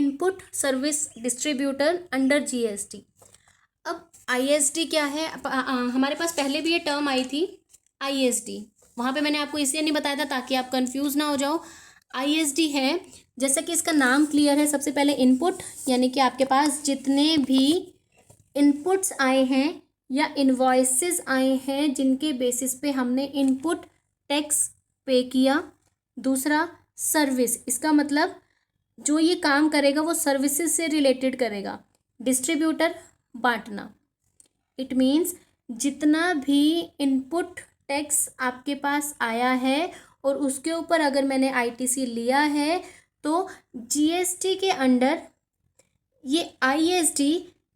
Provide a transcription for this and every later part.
Input service distributor under GST. अब ISD क्या है? हमारे पास पहले भी ये टर्म आई थी आईएसडी, वहाँ पे मैंने आपको इसलिए नहीं बताया था ताकि आप कंफ्यूज ना हो जाओ। आईएसडी है, जैसा कि इसका नाम क्लियर है, सबसे पहले इनपुट, यानी कि आपके पास जितने भी इनपुट्स आए हैं या इनवॉइसेस आए हैं जिनके बेसिस पे हमने इनपुट टैक्स पे किया। दूसरा सर्विस, इसका मतलब जो ये काम करेगा वो सर्विसेज से रिलेटेड करेगा। डिस्ट्रीब्यूटर, बांटना। इट मीन्स जितना भी इनपुट टैक्स आपके पास आया है और उसके ऊपर अगर मैंने आईटीसी लिया है तो जीएसटी के अंडर ये आईएसडी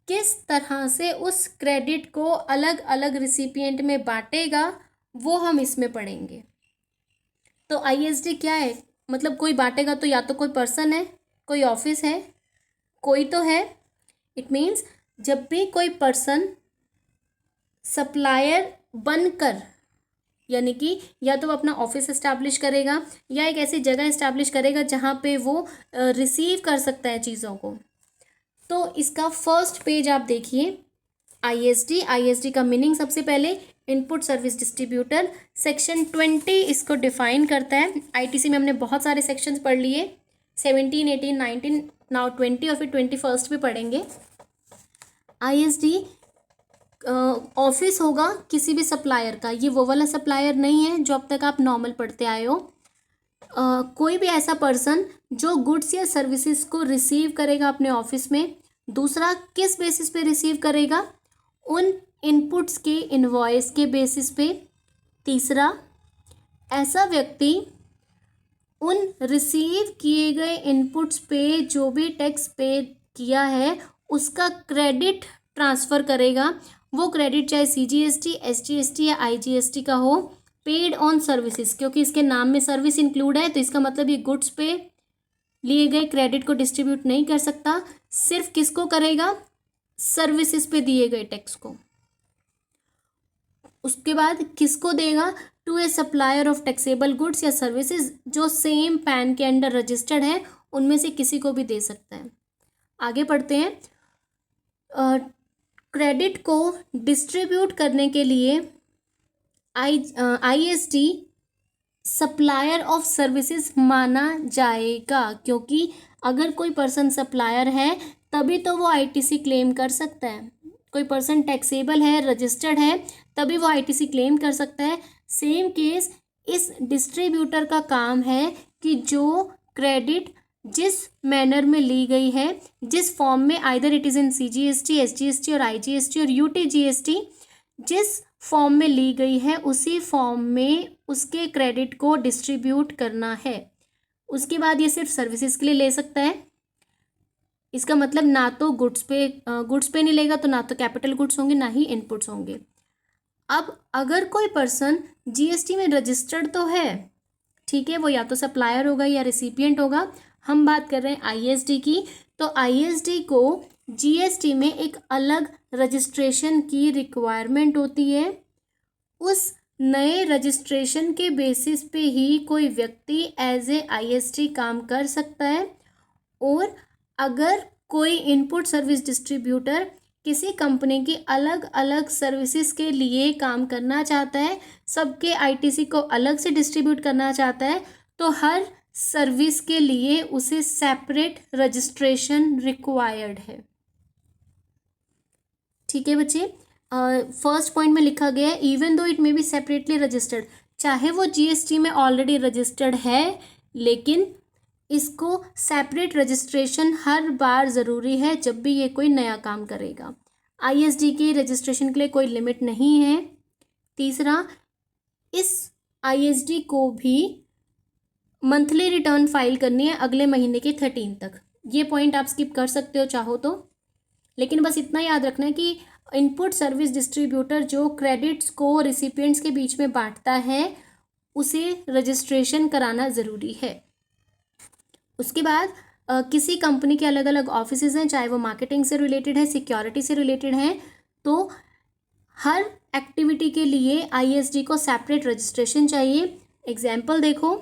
किस तरह से उस क्रेडिट को अलग अलग रिसिपिएंट में बांटेगा वो हम इसमें पढ़ेंगे। तो आईएसडी क्या है? मतलब कोई बांटेगा तो या तो कोई पर्सन है, कोई ऑफिस है, कोई तो है। इट मीन्स जब भी कोई पर्सन सप्लायर बनकर, यानी कि या तो वो अपना ऑफिस इस्टेब्लिश करेगा या एक ऐसी जगह इस्टेब्लिश करेगा जहाँ पे वो रिसीव कर सकता है चीज़ों को। तो इसका फर्स्ट पेज आप देखिए, आईएसडी। आईएसडी का मीनिंग सबसे पहले इनपुट सर्विस डिस्ट्रीब्यूटर। सेक्शन 20 इसको डिफाइन करता है। आईटीसी में हमने बहुत सारे सेक्शंस पढ़ लिए, 17, 18, 19, नाउ 20 और फिर 21 भी पढ़ेंगे। आईएसडी ऑफिस होगा किसी भी सप्लायर का, ये वो वाला सप्लायर नहीं है जो अब तक आप नॉर्मल पढ़ते आए हो। कोई भी ऐसा पर्सन जो गुड्स या सर्विसेज को रिसीव करेगा अपने ऑफिस में। दूसरा, किस बेसिस पे रिसीव करेगा? उन इनपुट्स के इनवॉइस के बेसिस पे। तीसरा, ऐसा व्यक्ति उन रिसीव किए गए इनपुट्स पे जो भी टैक्स पे किया है उसका क्रेडिट ट्रांसफ़र करेगा। वो क्रेडिट चाहे सीजीएसटी, एसजीएसटी या आईजीएसटी का हो। पेड ऑन सर्विसेज, क्योंकि इसके नाम में सर्विस इंक्लूड है तो इसका मतलब ये गुड्स पे लिए गए क्रेडिट को डिस्ट्रीब्यूट नहीं कर सकता, सिर्फ किसको करेगा? सर्विसेज पे दिए गए टैक्स को। उसके बाद किसको देगा? To a supplier of taxable goods या सर्विसेज जो सेम पैन के अंडर रजिस्टर्ड है, उनमें से किसी को भी दे सकता है। आगे पढ़ते हैं। क्रेडिट को डिस्ट्रीब्यूट करने के लिए आईएसडी सप्लायर ऑफ सर्विसेज माना जाएगा, क्योंकि अगर कोई पर्सन सप्लायर है तभी तो वो आईटीसी क्लेम कर सकता है। कोई पर्सन टैक्सेबल है, रजिस्टर्ड है, तभी वो आईटीसी क्लेम कर सकता है। सेम केस इस डिस्ट्रीब्यूटर का काम है कि जो क्रेडिट जिस मैनर में ली गई है, जिस फॉर्म में, either it is in CGST, SGST और आईजीएसटी और यूटीजीएसटी, जिस फॉर्म में ली गई है उसी फॉर्म में उसके क्रेडिट को डिस्ट्रीब्यूट करना है। उसके बाद ये सिर्फ सर्विसेज के लिए ले सकता है। इसका मतलब ना तो गुड्स पे नहीं लेगा, तो ना तो कैपिटल गुड्स होंगे ना ही इनपुट्स होंगे। अब अगर कोई पर्सन जीएसटी में रजिस्टर्ड तो है, ठीक है, वो या तो सप्लायर होगा या रिसिपिएंट होगा। हम बात कर रहे हैं आईएसडी की, तो आईएसडी को जीएसटी में एक अलग रजिस्ट्रेशन की रिक्वायरमेंट होती है। उस नए रजिस्ट्रेशन के बेसिस पे ही कोई व्यक्ति एज ए आईएसडी काम कर सकता है। और अगर कोई इनपुट सर्विस डिस्ट्रीब्यूटर किसी कंपनी की अलग अलग सर्विसेज के लिए काम करना चाहता है, सबके आईटीसी को अलग से डिस्ट्रीब्यूट करना चाहता है, तो हर सर्विस के लिए उसे सेपरेट रजिस्ट्रेशन रिक्वायर्ड है। ठीक है बच्चे, फर्स्ट पॉइंट में लिखा गया है even though it may be separately registered, चाहे वो जीएसटी में ऑलरेडी रजिस्टर्ड है लेकिन इसको सेपरेट रजिस्ट्रेशन हर बार ज़रूरी है जब भी ये कोई नया काम करेगा। आईएसडी की रजिस्ट्रेशन के लिए कोई लिमिट नहीं है। तीसरा, इस आईएसडी को भी मंथली रिटर्न फाइल करनी है अगले महीने के 13 तक। ये पॉइंट आप स्किप कर सकते हो चाहो तो, लेकिन बस इतना याद रखना है कि इनपुट सर्विस डिस्ट्रीब्यूटर जो क्रेडिट्स को रिसिपिएंट्स के बीच में बांटता है उसे रजिस्ट्रेशन कराना ज़रूरी है। उसके बाद किसी कंपनी के अलग अलग ऑफिसेज हैं, चाहे वो मार्केटिंग से रिलेटेड है, सिक्योरिटी से रिलेटेड है, तो हर एक्टिविटी के लिए आईएसडी को सेपरेट रजिस्ट्रेशन चाहिए। एग्जाम्पल देखो,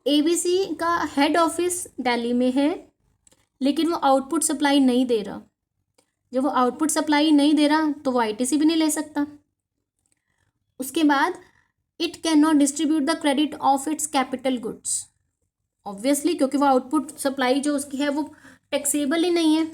एबीसी का हेड ऑफिस दिल्ली में है लेकिन वो आउटपुट सप्लाई नहीं दे रहा। जब वो आउटपुट सप्लाई नहीं दे रहा तो वो आईटीसी भी नहीं ले सकता। उसके बाद it can not distribute the credit of its capital goods, obviously क्योंकि वो आउटपुट सप्लाई जो उसकी है वो टैक्सेबल ही नहीं है,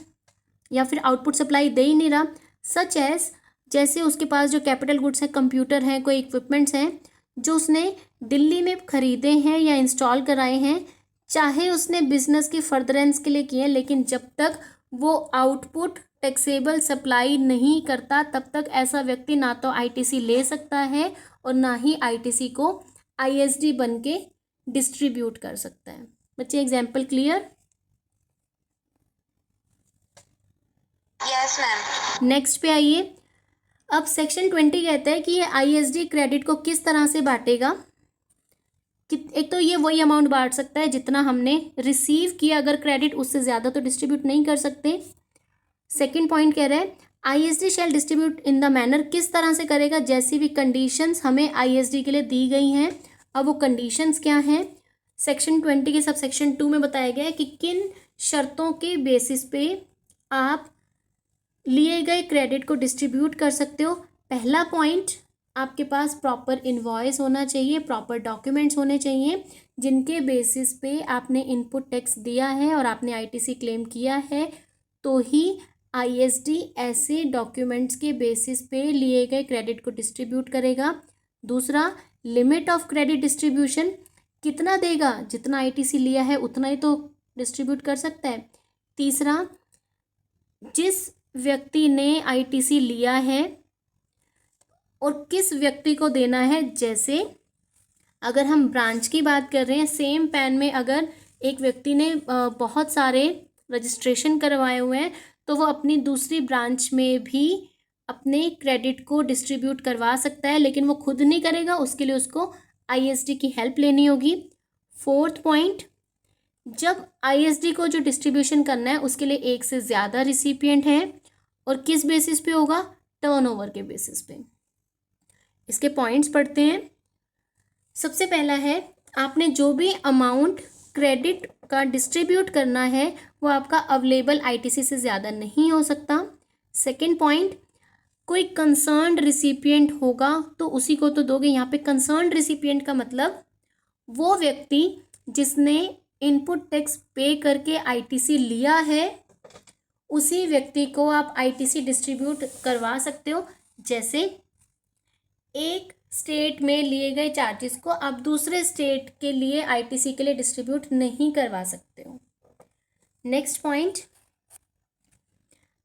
या फिर आउटपुट सप्लाई दे ही नहीं रहा। सच एज, जैसे उसके पास जो कैपिटल गुड्स हैं, कंप्यूटर हैं, कोई इक्विपमेंट्स हैं जो उसने दिल्ली में खरीदे हैं या इंस्टॉल कराए हैं, चाहे उसने बिजनेस की फर्दरेंस के लिए किए हैं, लेकिन जब तक वो आउटपुट टैक्सेबल सप्लाई नहीं करता तब तक ऐसा व्यक्ति ना तो आईटीसी ले सकता है और ना ही आईटीसी को आईएसडी बन के डिस्ट्रीब्यूट कर सकता है। बच्चे example clear? Yes ma'am. Next पे आइए। अब सेक्शन 20 कहता है कि ये आईएसडी क्रेडिट को किस तरह से बांटेगा। एक तो ये वही अमाउंट बांट सकता है जितना हमने रिसीव किया, अगर क्रेडिट उससे ज़्यादा तो डिस्ट्रीब्यूट नहीं कर सकते। सेकंड पॉइंट कह रहा है ISD shall distribute in the manner, किस तरह से करेगा, जैसी भी कंडीशंस हमें आईएसडी के लिए दी गई हैं। अब वो कंडीशंस क्या हैं, सेक्शन 20 के सब सेक्शन 2 में बताया गया है कि किन शर्तों के बेसिस पे आप लिए गए क्रेडिट को डिस्ट्रीब्यूट कर सकते हो। पहला पॉइंट, आपके पास प्रॉपर इनवॉइस होना चाहिए, प्रॉपर डॉक्यूमेंट्स होने चाहिए जिनके बेसिस पे आपने इनपुट टैक्स दिया है और आपने आईटीसी क्लेम किया है, तो ही आईएसडी ऐसे डॉक्यूमेंट्स के बेसिस पे लिए गए क्रेडिट को डिस्ट्रीब्यूट करेगा। दूसरा, लिमिट ऑफ क्रेडिट डिस्ट्रीब्यूशन, कितना देगा, जितना आईटीसी लिया है उतना ही तो डिस्ट्रीब्यूट कर सकता है। तीसरा, जिस व्यक्ति ने आईटीसी लिया है और किस व्यक्ति को देना है, जैसे अगर हम ब्रांच की बात कर रहे हैं, सेम पैन में अगर एक व्यक्ति ने बहुत सारे रजिस्ट्रेशन करवाए हुए हैं तो वो अपनी दूसरी ब्रांच में भी अपने क्रेडिट को डिस्ट्रीब्यूट करवा सकता है, लेकिन वो खुद नहीं करेगा, उसके लिए उसको आईएसडी की हेल्प लेनी होगी। फोर्थ पॉइंट, जब आईएसडी को जो डिस्ट्रीब्यूशन करना है उसके लिए एक से ज़्यादा रिसिपिएंट हैं और किस बेसिस पे होगा, टर्नओवर के बेसिस पे। इसके पॉइंट्स पढ़ते हैं। सबसे पहला है, आपने जो भी अमाउंट क्रेडिट का डिस्ट्रीब्यूट करना है वो आपका अवेलेबल आईटीसी से ज़्यादा नहीं हो सकता। सेकंड पॉइंट, कोई कंसर्न्ड रिसिपिएंट होगा तो उसी को तो दोगे। यहाँ पे कंसर्न्ड रिसिपिएंट का मतलब वो व्यक्ति जिसने इनपुट टैक्स पे करके आईटीसी लिया है, उसी व्यक्ति को आप आईटीसी डिस्ट्रीब्यूट करवा सकते हो। जैसे एक स्टेट में लिए गए चार्जेस को आप दूसरे स्टेट के लिए आईटीसी के लिए डिस्ट्रीब्यूट नहीं करवा सकते हो। नेक्स्ट पॉइंट,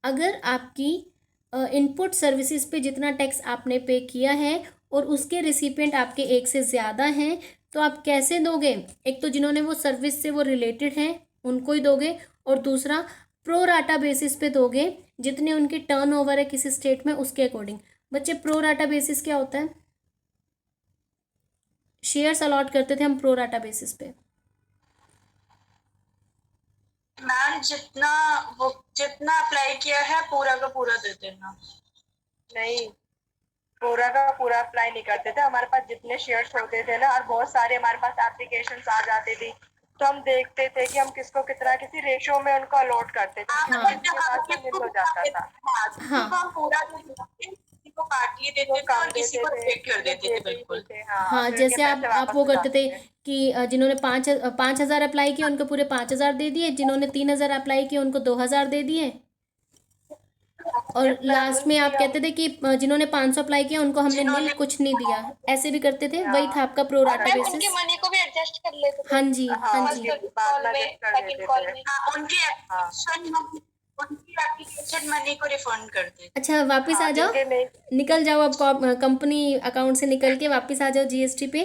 अगर आपकी इनपुट सर्विसेज पे जितना टैक्स आपने पे किया है और उसके रिसिपिएंट आपके एक से ज़्यादा हैं तो आप कैसे दोगे, एक तो जिन्होंने वो सर्विस से वो रिलेटेड हैं उनको ही दोगे, और दूसरा प्रो राटा बेसिस पे दोगे, जितने उनके टर्नओवर है किसी स्टेट में उसके अकॉर्डिंग। बच्चे प्रो राटा बेसिस क्या होता है? शेयर्स अलॉट करते थे हम प्रो राटा बेसिस पे। मैम जितना अप्लाई किया है पूरा का पूरा दे देना। नहीं, पूरा का पूरा अप्लाई नहीं करते थे। हमारे पास जितने शेयर्स होते थे ना, और बहुत सारे हमारे पास एप्लीकेशंस आ जाती थी, तो हम देखते थे कि हम किसको कितना किसी रेशियो में उनको अलॉट करते थे। हो जाता था। हाँ, पूरा किसी को पार्टली देते थे और किसी को रिजेक्ट कर देते थे। बिल्कुल। हाँ, जैसे आप वो करते थे कि जिन्होंने 5,000 अप्लाई किया उनको पूरे 5,000 दे दिए, जिन्होंने 3,000 अप्लाई किया उनको 2,000 दे दिए, और लास्ट में आप कहते थे कि जिन्होंने 500 अप्लाई किया उनको हमने नील कुछ नहीं दिया। ऐसे भी करते थे, वही था आपका प्रो राटा बेसिस। उनके मनी को भी एडजस्ट कर लेते थे। हाँ जी, हाँ जी। उनकी एप्लीकेशन मनी को रिफंड कर देते। अच्छा, वापस आ जाओ, निकल जाओ अब कंपनी अकाउंट से निकल के वापस आ जाओ जीएसटी पे।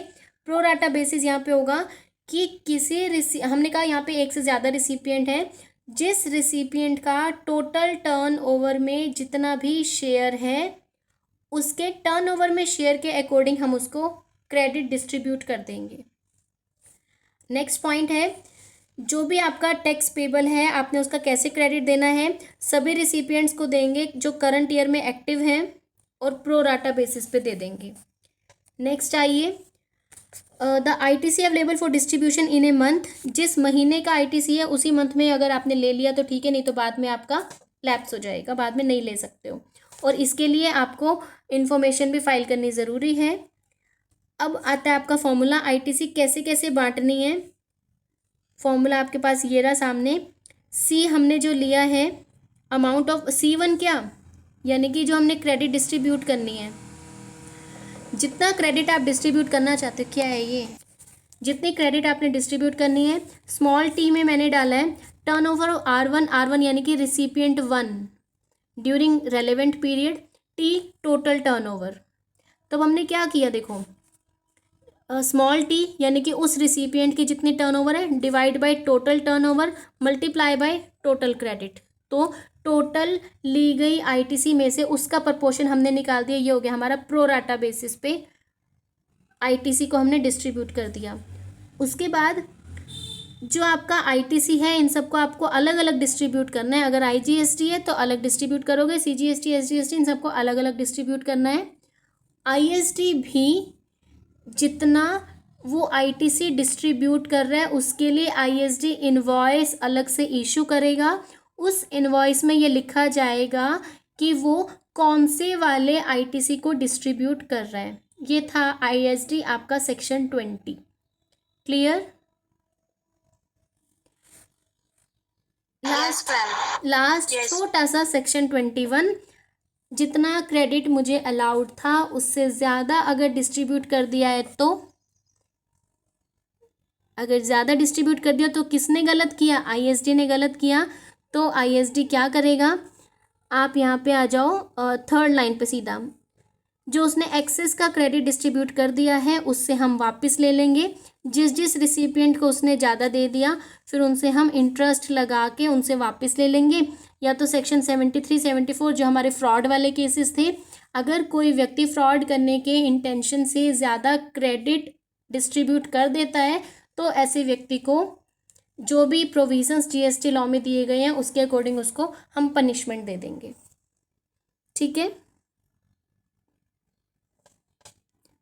प्रो राटा बेसिस यहाँ पे होगा कि हमने कहा यहाँ पे एक से ज़्यादा रिसिपिएंट है, जिस रिसिपिएंट का टोटल टर्नओवर में जितना भी शेयर है उसके टर्नओवर में शेयर के अकॉर्डिंग हम उसको क्रेडिट डिस्ट्रीब्यूट कर देंगे। नेक्स्ट पॉइंट है, जो भी आपका टैक्स पेबल है आपने उसका कैसे क्रेडिट देना है, सभी रिसिपिएंट्स को देंगे जो करंट ईयर में एक्टिव हैं और प्रो राटा बेसिस पे दे देंगे। नेक्स्ट आइए, the ITC available for distribution in a month, जिस महीने का ITC है उसी मंथ में अगर आपने ले लिया तो ठीक है, नहीं तो बाद में आपका लैप्स हो जाएगा, बाद में नहीं ले सकते हो। और इसके लिए आपको इन्फॉर्मेशन भी फाइल करनी ज़रूरी है। अब आता है आपका फॉर्मूला, ITC कैसे कैसे बांटनी है। फॉर्मूला आपके पास ये रहा सामने। सी हमने जो लिया है अमाउंट ऑफ C1 क्या, यानी कि जो हमने क्रेडिट डिस्ट्रीब्यूट करनी है, जितना क्रेडिट आप डिस्ट्रीब्यूट करना चाहते हो, क्या है ये, जितनी क्रेडिट आपने डिस्ट्रीब्यूट करनी है। स्मॉल टी में मैंने डाला है टर्नओवर R1 यानी कि recipient 1 during relevant period, T total turnover. तब हमने क्या किया देखो, स्मॉल टी यानी कि उस रिसिपिएंट की जितनी टर्नओवर है divide by total turnover multiply by total credit. तो टोटल ली गई ITC में से उसका प्रपोर्शन हमने निकाल दिया, ये हो गया हमारा प्रो राटा बेसिस पे ITC को हमने डिस्ट्रीब्यूट कर दिया। उसके बाद जो आपका ITC है इन सबको आपको अलग अलग डिस्ट्रीब्यूट करना है। अगर IGST है तो अलग डिस्ट्रीब्यूट करोगे, CGST SGST इन सबको अलग अलग डिस्ट्रीब्यूट करना है। IST भी जितना वो ITC डिस्ट्रीब्यूट कर रहा है उसके लिए ISD इनवॉइस अलग से इशू करेगा। उस इनवॉइस में ये लिखा जाएगा कि वो कौन से वाले ITC को डिस्ट्रीब्यूट कर रहा है। ये था ISD आपका सेक्शन 20। क्लियर? लास्ट छोटा सा सेक्शन 21, जितना क्रेडिट मुझे अलाउड था उससे ज़्यादा अगर डिस्ट्रीब्यूट कर दिया है तो, अगर ज़्यादा डिस्ट्रीब्यूट कर दिया तो किसने गलत किया, ISD ने गलत किया। तो ISD क्या करेगा, आप यहाँ पे आ जाओ थर्ड लाइन पे सीधा, जो उसने एक्सेस का क्रेडिट डिस्ट्रीब्यूट कर दिया है उससे हम वापस ले लेंगे। जिस जिस रिसिपिएंट को उसने ज़्यादा दे दिया फिर उनसे हम इंटरेस्ट लगा के उनसे वापस ले लेंगे। या तो सेक्शन 73 74 जो हमारे फ्रॉड वाले केसेस थे, अगर कोई व्यक्ति फ्रॉड करने के इंटेंशन से ज़्यादा क्रेडिट डिस्ट्रीब्यूट कर देता है तो ऐसे व्यक्ति को जो भी प्रोविजंस GST लॉ में दिए गए हैं उसके अकॉर्डिंग उसको हम पनिशमेंट दे देंगे। ठीक है,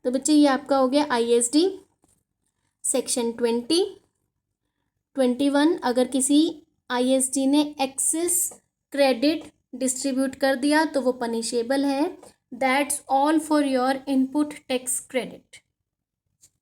तो बच्चे ये आपका हो गया ISD सेक्शन 20। 21, अगर किसी ISD ने एक्सेस क्रेडिट डिस्ट्रीब्यूट कर दिया तो वो पनिशेबल है। That's all for your input tax credit.